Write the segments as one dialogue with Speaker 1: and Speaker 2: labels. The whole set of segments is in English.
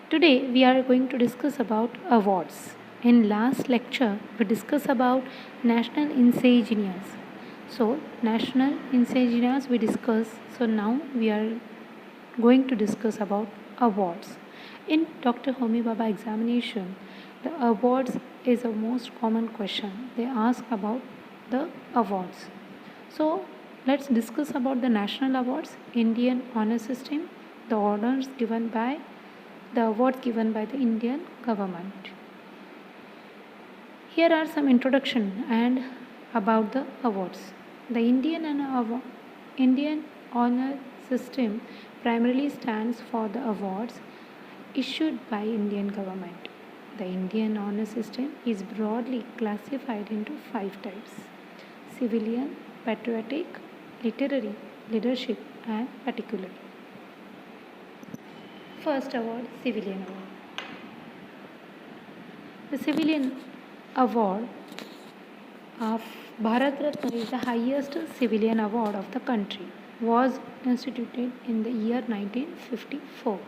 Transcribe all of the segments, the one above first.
Speaker 1: Today we are going to discuss about awards. In last lecture we discussed about national insignias. So national insignias we discussed. So now we are going to discuss about awards. In Dr. Homi Baba examination, the awards is a most common question. They ask about the awards. So let's discuss about the national awards, Indian honor system, the honors given by the awards given by the Indian government. Here are some introduction and about the awards. The Indian honor system primarily stands for the awards issued by Indian government. The Indian honor system is broadly classified into 5 types: civilian, patriotic, literary, leadership and particular. First award, civilian award. The civilian award of Bharat Ratna is the highest civilian award of the country. Was instituted in the year 1954.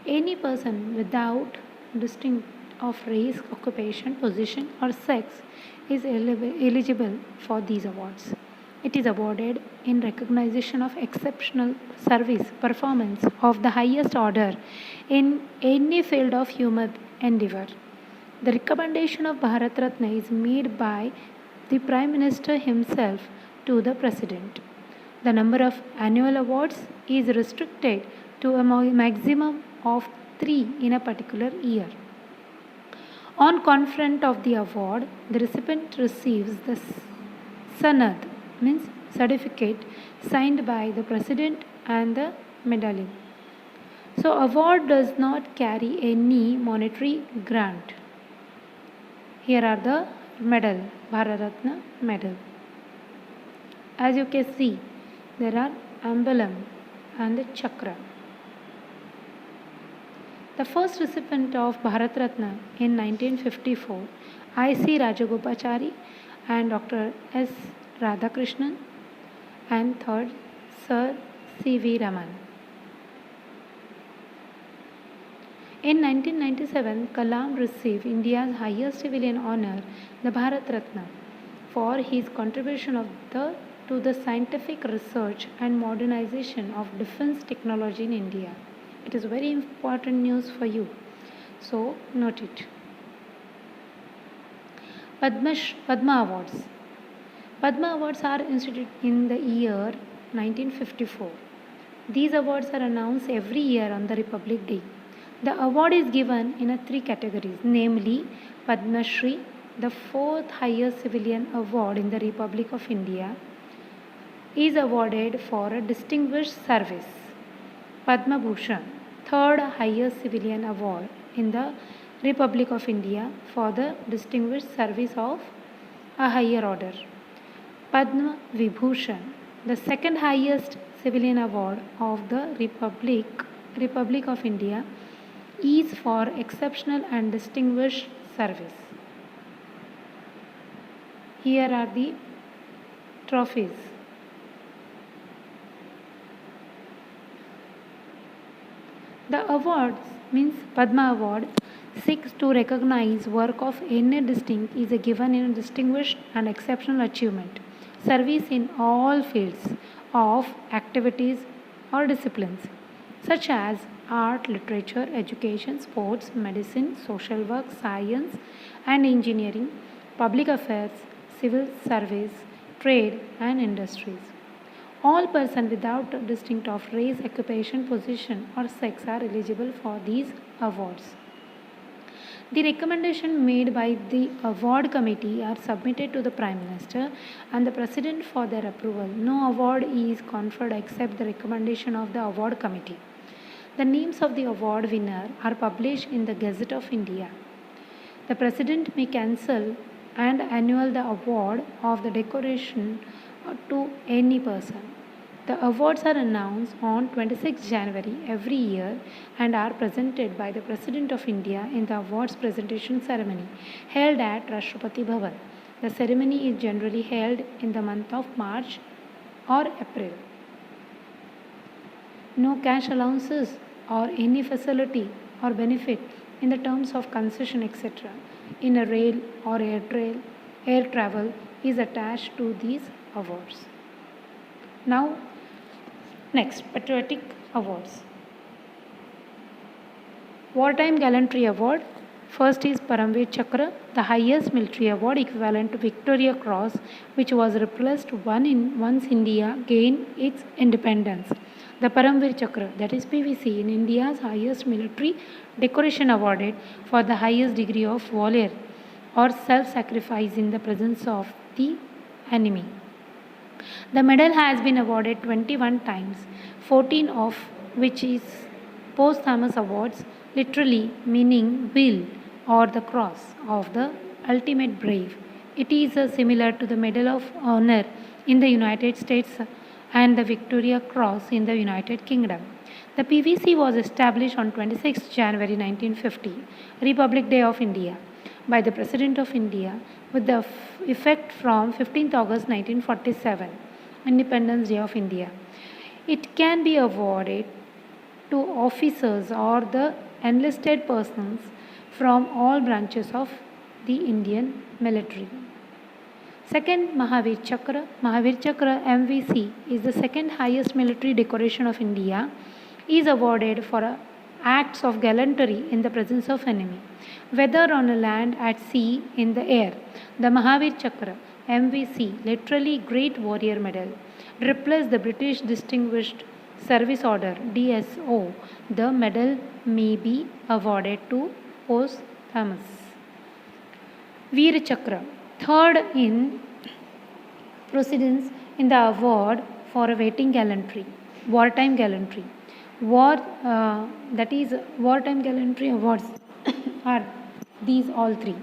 Speaker 1: Any person without distinct of race, occupation, position or sex is eligible for these awards. It is awarded in recognition of exceptional service performance of the highest order in any field of human endeavor. The recommendation of Bharat Ratna is made by the Prime Minister himself to the President. The number of annual awards is restricted to a maximum of 3 in a particular year. On conference of the award, the recipient receives the sanad, means certificate, signed by the President and the medallion. So award does not carry any monetary grant. Here are the medal, Bharat Ratna medal. As you can see, there are emblem and the chakra. The first recipient of Bharat Ratna in 1954, I.C. Rajagopachari and Dr. S. Radhakrishnan, and third, Sir C.V. Raman. In 1997, Kalam received India's highest civilian honor, the Bharat Ratna, for his contribution to the scientific research and modernization of defense technology in India. It is very important news for you. So note it. Padma Awards. Padma Awards are instituted in the year 1954. These awards are announced every year on the Republic Day. The award is given in 3 categories, namely Padma Shri, the 4th highest civilian award in the Republic of India, is awarded for a distinguished service. Padma Bhushan, 3rd highest civilian award in the Republic of India for the distinguished service of a higher order. Padma Vibhushan, the 2nd highest civilian award of the Republic of India, is for exceptional and distinguished service. Here are the trophies. The awards, means Padma Award, seeks to recognize work of any distinct is given in a distinguished and exceptional achievement, service in all fields of activities or disciplines, such as art, literature, education, sports, medicine, social work, science and engineering, public affairs, civil service, trade and industries. All persons without distinct of race, occupation, position or sex are eligible for these awards. The recommendation made by the award committee are submitted to the Prime Minister and the President for their approval. No award is conferred except the recommendation of the award committee. The names of the award winner are published in the Gazette of India. The President may cancel and annul the award of the decoration to any person. The awards are announced on 26 January every year and are presented by the President of India in the awards presentation ceremony held at Rashtrapati Bhavan. The ceremony is generally held in the month of March or April. No cash allowances or any facility or benefit in the terms of concession, etc., in a rail or air travel is attached to these awards. Now, next, patriotic awards. Wartime Gallantry Award. First is Paramveer Chakra, the highest military award equivalent to Victoria Cross, which was replaced once India gained its independence. The Paramveer Chakra, that is PVC, in India's highest military decoration awarded for the highest degree of valor or self-sacrifice in the presence of the enemy. The medal has been awarded 21 times, 14 of which is posthumous awards, literally meaning wheel or the cross of the ultimate brave. It is similar to the Medal of Honor in the United States and the Victoria Cross in the United Kingdom. The PVC was established on 26 January 1950, Republic Day of India, by the President of India with the effect from 15th August 1947, Independence Day of India. It can be awarded to officers or the enlisted persons from all branches of the Indian military. Second, Mahavir Chakra. Mahavir Chakra MVC is the second highest military decoration of India. Is awarded for acts of gallantry in the presence of enemy, whether on a land, at sea, in the air. The Mahavir Chakra MVC, literally Great Warrior Medal, replaced the British Distinguished Service Order DSO. The medal may be awarded to posthumous. Veer Chakra, third in precedence in the award for awaiting gallantry, wartime gallantry. Wartime gallantry awards are these all three.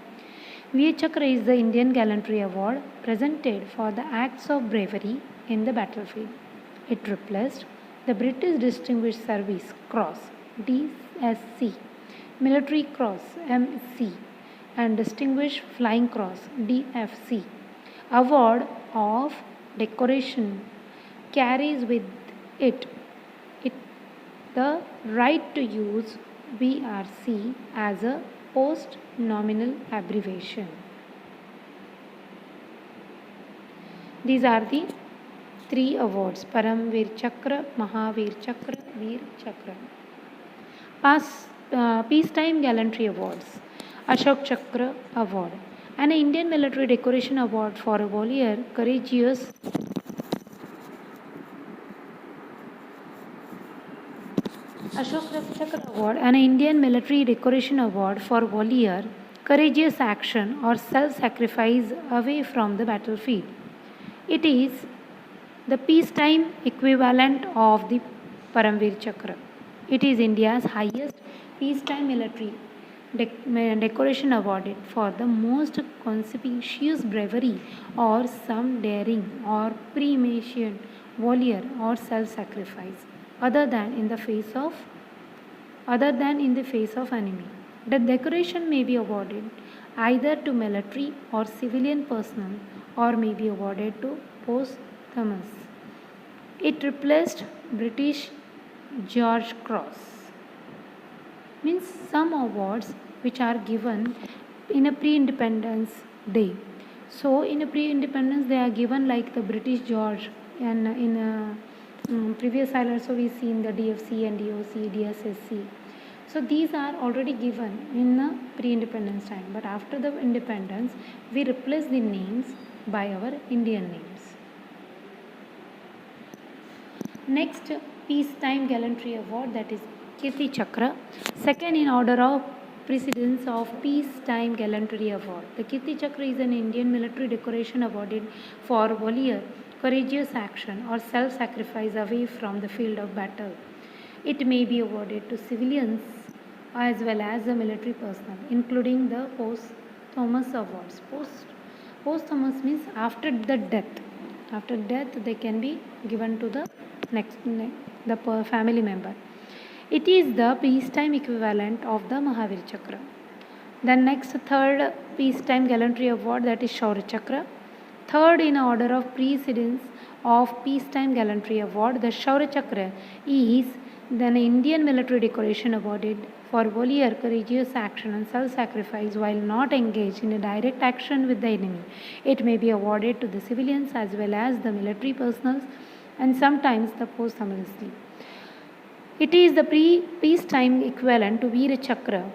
Speaker 1: Veer Chakra is the Indian Gallantry Award presented for the acts of bravery in the battlefield. It replaced the British Distinguished Service Cross DSC, Military Cross MC, and Distinguished Flying Cross DFC. Award of decoration carries with it the right to use VRC as a post-nominal abbreviation. These are the three awards: Paramveer Chakra, Mahavir Chakra, Veer Chakra. Peacetime Gallantry Awards. Ashok Chakra Award, an Indian Military Decoration Award for a warrior courageous Ashok Chakra Award, an Indian Military Decoration Award for valor, courageous action, or self-sacrifice away from the battlefield. It is the peacetime equivalent of the Paramveer Chakra. It is India's highest peacetime military decoration awarded for the most conspicuous bravery or some daring or premeditated valor or self-sacrifice other than in the face of enemy. The decoration may be awarded either to military or civilian personnel or may be awarded to posthumous. It replaced British George Cross. Means some awards which are given in a pre-independence day. So in a pre-independence they are given like the British George, and in a previous slide also we seen the DFC and DOC, DSSC. So these are already given in the pre-independence time, but after the independence we replace the names by our Indian names. Next, Peacetime Gallantry Award, that is Kirti Chakra, second in order of precedence of Peacetime Gallantry Award. The Kirti Chakra is an Indian military decoration awarded for valor, courageous action, or self-sacrifice away from the field of battle. It may be awarded to civilians as well as the military personnel, including the posthumous awards. Posthumous means after the death. After death, they can be given to the family member. It is the peacetime equivalent of the Mahavir Chakra. The next third Peacetime Gallantry Award, that is Shaurya Chakra. Third in order of precedence of Peacetime Gallantry Award, the Shaurya Chakra is Then Indian military decoration awarded for valor, courageous action and self-sacrifice while not engaged in a direct action with the enemy. It may be awarded to the civilians as well as the military personnel and sometimes the posthumously. It is the peacetime equivalent to Veera Chakra,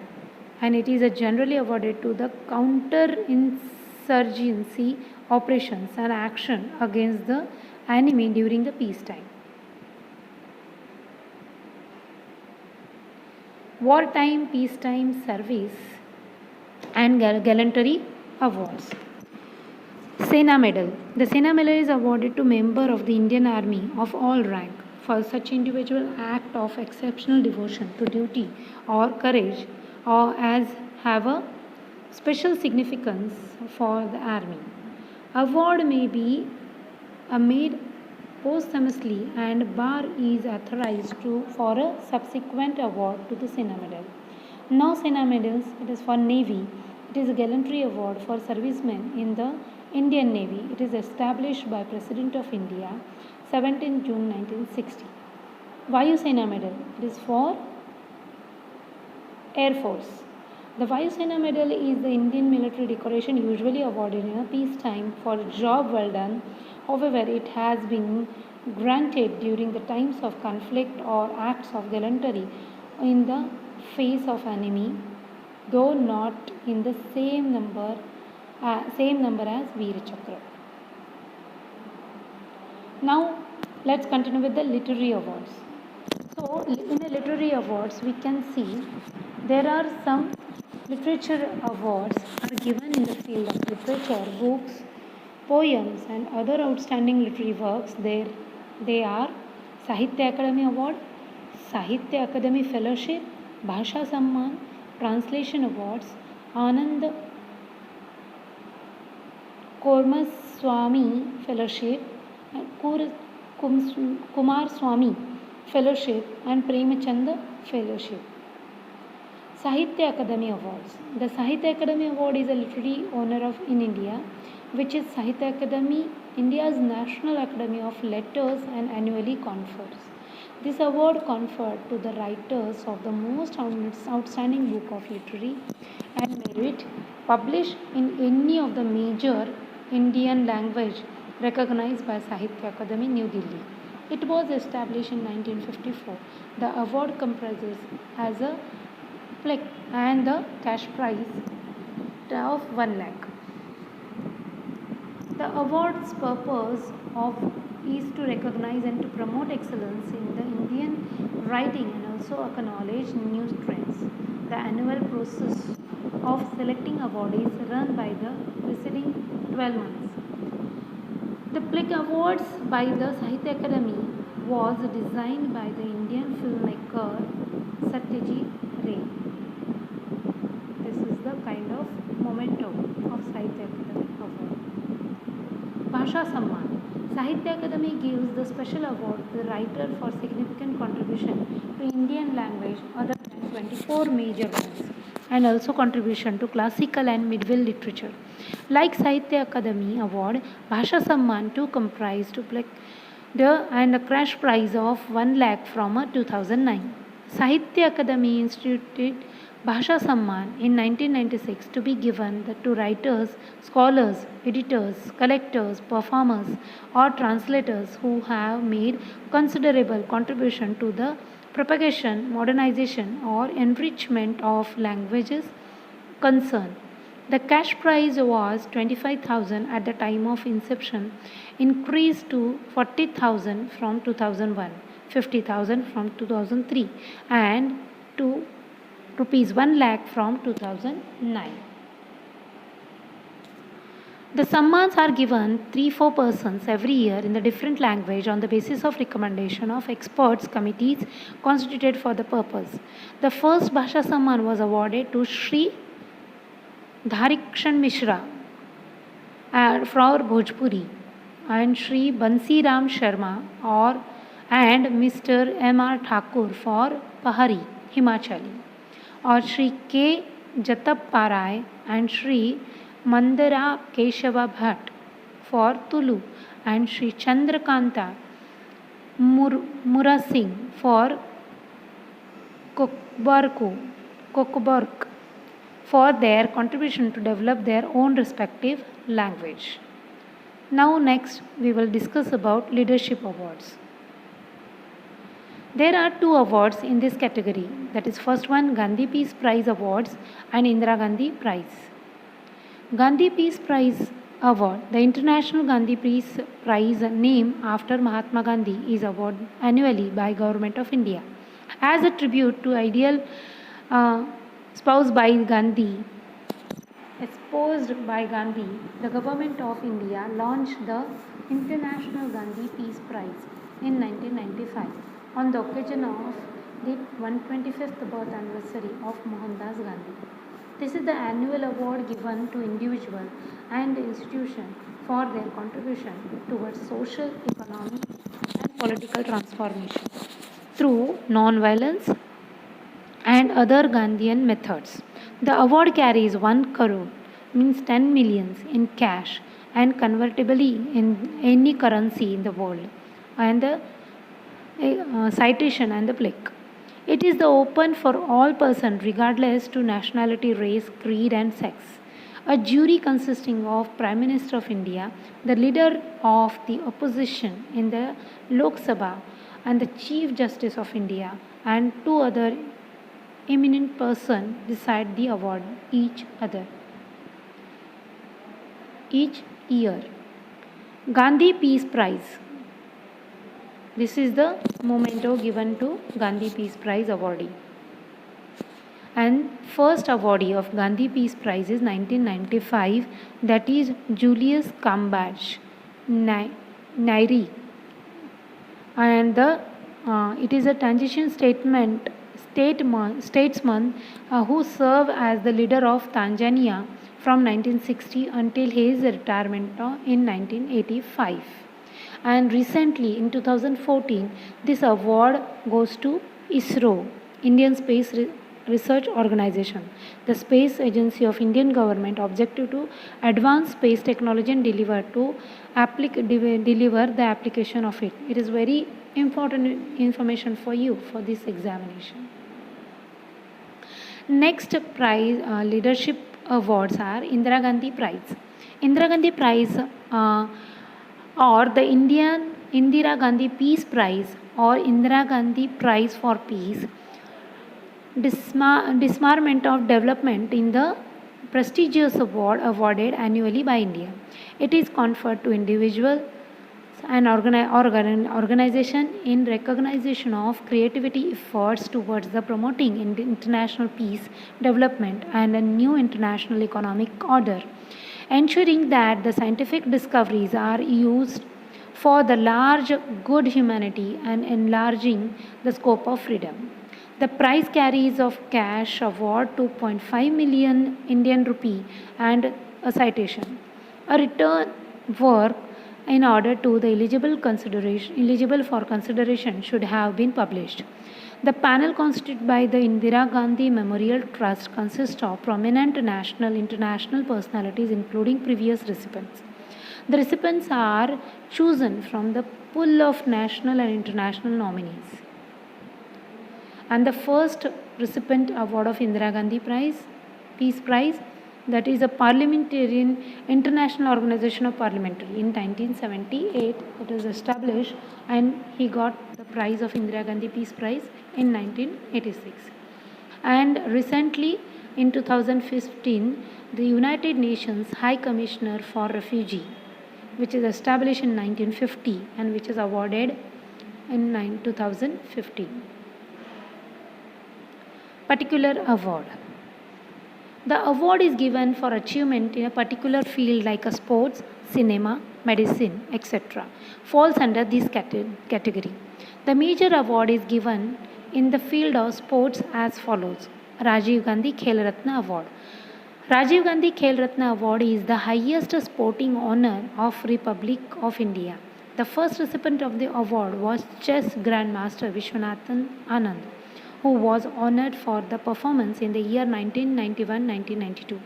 Speaker 1: and it is generally awarded to the counter-insurgency operations and action against the enemy during the peacetime. Wartime, peacetime service and gallantry awards. Sena Medal. The Sena Medal is awarded to member of the Indian Army of all rank for such individual act of exceptional devotion to duty or courage or as have a special significance for the army. Award may be made posthumously and bar is authorized for a subsequent award to the Sena Medal. Now Sena Medals, it is for Navy. It is a gallantry award for servicemen in the Indian Navy. It is established by President of India 17 June 1960. Vayu Sena Medal, it is for Air Force. The Vayu Sena Medal is the Indian military decoration usually awarded in a peacetime for a job well done. However, it has been granted during the times of conflict or acts of gallantry in the face of enemy, though not in the same number as Veera Chakra. Now, let's continue with the literary awards. So, in the literary awards, we can see there are some literature awards are given in the field of literature, books, poems and other outstanding literary works. They are Sahitya Akademi Award, Sahitya Akademi Fellowship, Bhasha Samman, Translation Awards, Anand Komaraswamy Fellowship, Kumar Swami Fellowship and Premachand Fellowship. Sahitya Akademi Awards. The Sahitya Akademi Award is a literary honor in India, which is Sahitya Akademi, India's National Academy of Letters, and annually confers. This award conferred to the writers of the most outstanding book of literary and merit published in any of the major Indian language recognized by Sahitya Akademi, New Delhi. It was established in 1954. The award comprises as a plaque and the cash prize of 1 lakh. The award's purpose is to recognize and to promote excellence in the Indian writing and also acknowledge new trends. The annual process of selecting awardees run by the preceding 12 months. The plaque awards by the Sahitya Akademi was designed by the Indian filmmaker Satyajit Ray. This is the kind of memento of Sahitya Akademi Award. Bhasha Samman. Sahitya Akademi gives the special award to the writer for significant contribution to Indian language other than 24 major ones and also contribution to classical and medieval literature. Like Sahitya Akademi Award, Bhasha Samman too comprised to plaque and a cash prize of 1 lakh from 2009. Sahitya Akademi instituted Bhasha Samman in 1996 to be given to writers, scholars, editors, collectors, performers or translators who have made considerable contribution to the propagation, modernization or enrichment of languages concerned. The cash prize was 25,000 at the time of inception, increased to 40,000 from 2001, 50,000 from 2003 and to rupees 1 lakh from 2009. The Sammans are given 3-4 persons every year in the different language on the basis of recommendation of experts committees constituted for the purpose. The first Bhasha Samman was awarded to Shri Dharikshan Mishra for Bhojpuri and Shri Bansi Ram Sharma and Mr. M.R. Thakur for Pahari, Himachali, or Shri K. Jatappa Rai and Shri Mandara Keshava Bhatt for Tulu and Shri Chandrakanta Murasingh for Kokbork for their contribution to develop their own respective language. Now next we will discuss about leadership awards. There are two awards in this category, that is first one Gandhi Peace Prize Awards and Indira Gandhi Prize. Gandhi Peace Prize Award, the International Gandhi Peace Prize named after Mahatma Gandhi, is awarded annually by Government of India. As a tribute to ideal espoused by Gandhi, the Government of India launched the International Gandhi Peace Prize in 1995 on the occasion of the 125th birth anniversary of Mohandas Gandhi. This is the annual award given to individual and institution for their contribution towards social, economic and political transformation through non-violence and other Gandhian methods. The award carries 1 crore, means 10 millions in cash and convertibly in any currency in the world, and the citation and the plaque. It is the open for all persons regardless to nationality, race, creed and sex. A jury consisting of Prime Minister of India, the leader of the opposition in the Lok Sabha and the Chief Justice of India and two other eminent persons decide the award each year. Gandhi Peace Prize. This is the memento given to Gandhi Peace Prize awardee. And first awardee of Gandhi Peace Prize is 1995, that is Julius Cambridge Nairi. And it is a transition statesman who served as the leader of Tanzania from 1960 until his retirement in 1985. And recently in 2014, this award goes to ISRO, Indian Space Research Organization, the space agency of Indian government, objective to advance space technology and deliver the application of it. It is very important information for you for this examination. Next prize leadership awards are Indira Gandhi Prize. Indira Gandhi Prize or the Indian Indira Gandhi Peace Prize or Indira Gandhi Prize for Peace, disarmament of development in the prestigious award awarded annually by India. It is conferred to individuals and organization in recognition of creativity efforts towards the promoting international peace, development and a new international economic order, ensuring that the scientific discoveries are used for the large good humanity and enlarging the scope of freedom. The prize carries of cash award 2.5 million Indian rupee and a citation. A return work in order to the eligible for consideration should have been published. The panel constituted by the Indira Gandhi Memorial Trust consists of prominent national international personalities including previous recipients. The recipients are chosen from the pool of national and international nominees. And the first recipient award of Indira Gandhi Peace Prize, that is a Parliamentarian International Organization of Parliamentary. In 1978, it was established and he got the prize of Indira Gandhi Peace Prize in 1986. And recently, in 2015, the United Nations High Commissioner for Refugee, which is established in 1950 and which is awarded in 2015. Particular award. The award is given for achievement in a particular field like a sports, cinema, medicine, etc. falls under this category. The major award is given in the field of sports as follows. Rajiv Gandhi Khel Ratna Award. Rajiv Gandhi Khel Ratna Award is the highest sporting honor of Republic of India. The first recipient of the award was chess grandmaster Vishwanathan Anand, who was honored for the performance in the year 1991-1992.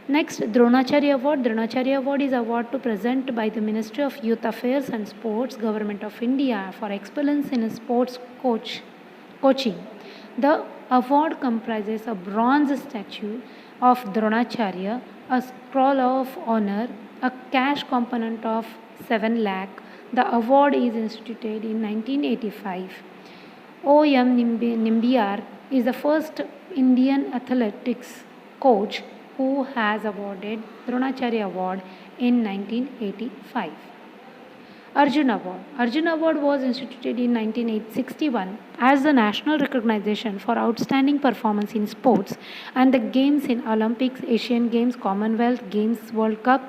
Speaker 1: Next, Dronacharya Award. Dronacharya Award is award to present by the Ministry of Youth Affairs and Sports, Government of India for excellence in sports coaching. The award comprises a bronze statue of Dronacharya, a scroll of honor, a cash component of 7 lakh. The award is instituted in 1985. O.M. Nimbiar is the first Indian athletics coach who has awarded Dronacharya Award in 1985. Arjun Award. Arjun Award was instituted in 1961 as the national recognition for outstanding performance in sports and the games in Olympics, Asian Games, Commonwealth Games, World Cup,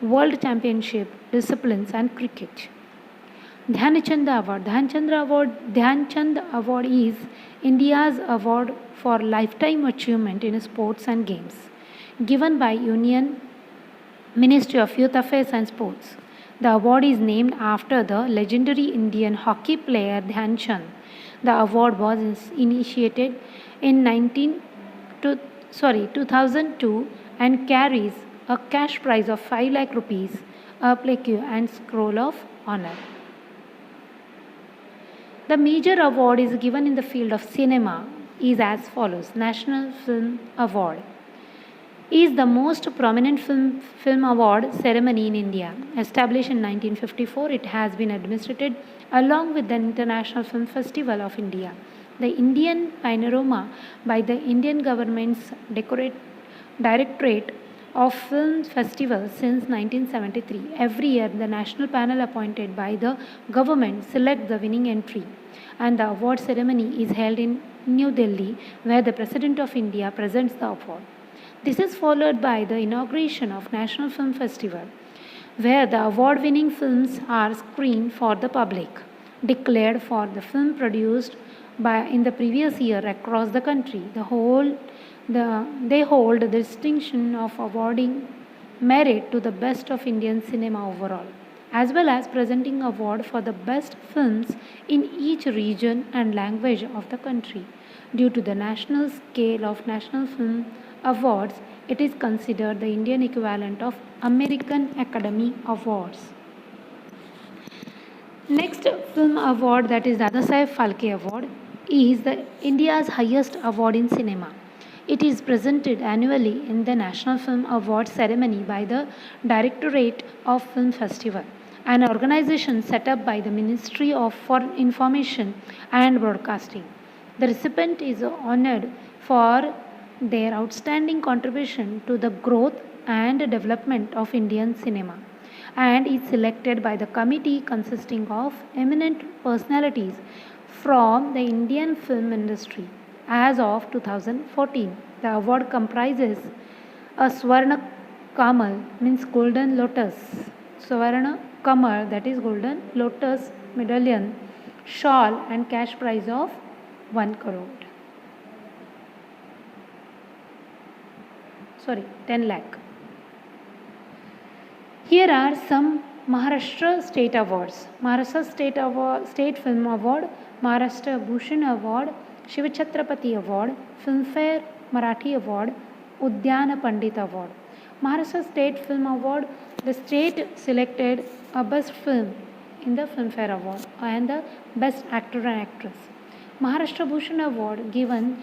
Speaker 1: World Championship, disciplines and cricket. Dhyanchand Award. Dhyanchand Award is India's award for lifetime achievement in sports and games, given by Union Ministry of Youth Affairs and Sports. The award is named after the legendary Indian hockey player Dhyan Chand. The award was initiated in 2002 and carries a cash prize of 5 lakh rupees, a plaque and scroll of honor. The major award is given in the field of cinema is as follows. National Film Award is the most prominent film award ceremony in India. Established in 1954, it has been administered along with the International Film Festival of India, the Indian Panorama by the Indian government's Directorate of Film Festivals since 1973. Every year, the national panel appointed by the government selects the winning entry, and the award ceremony is held in New Delhi, where the President of India presents the award. This is followed by the inauguration of National Film Festival, where the award-winning films are screened for the public, declared for the film produced in the previous year across the country. They hold the distinction of awarding merit to the best of Indian cinema overall, as well as presenting award for the best films in each region and language of the country. Due to the national scale of National Film Awards, it is considered the Indian equivalent of American Academy Awards. Next film award, that is Dadasaheb Phalke Award, is India's highest award in cinema. It is presented annually in the National Film Award ceremony by the Directorate of Film Festival, an organization set up by the Ministry for Information and Broadcasting. The recipient is honored for their outstanding contribution to the growth and development of Indian cinema, and is selected by the committee consisting of eminent personalities from the Indian film industry. As of 2014, the award comprises a Swarna Kamal, means golden lotus, Swarna Kamal, that is golden lotus medallion, shawl and cash prize of 1 crore. 10 lakh. Here are some Maharashtra State Awards. Maharashtra State Film Award, Maharashtra Bhushan Award, Shivachatrapati Award, Filmfare Marathi Award, Udyan Pandit Award. Maharashtra State Film Award, the state selected a best film in the Filmfare Award and the best actor and actress. Maharashtra Bhushan Award given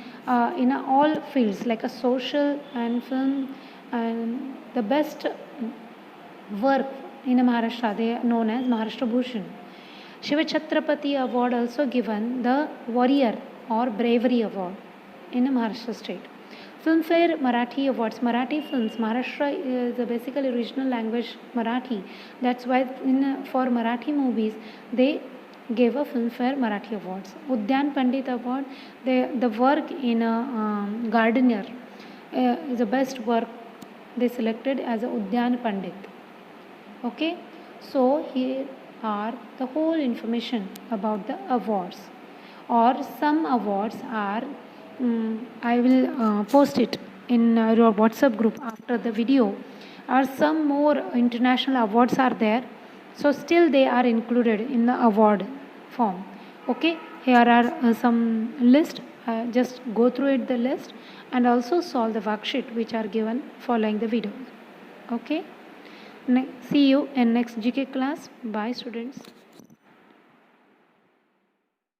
Speaker 1: in all fields like a social and film, and the best work in Maharashtra, they are known as Maharashtra Bhushan. Shivachatrapati Award also given the Warrior or Bravery Award in Maharashtra state. Filmfare Marathi Awards, Marathi films. Maharashtra is basically regional language Marathi. That's why for Marathi movies they gave a Filmfare Marathi Awards. Udyan Pandit Award, the work in a gardener is the best work they selected as a Udyan Pandit. Okay, so here are the whole information about the awards, or some awards are I will post it in your WhatsApp group after the video, or some more international awards are there, so still they are included in the award form. Okay, here are some list, just go through it, the list, and also solve the worksheet which are given following the video. Okay, see you in next GK class. Bye students.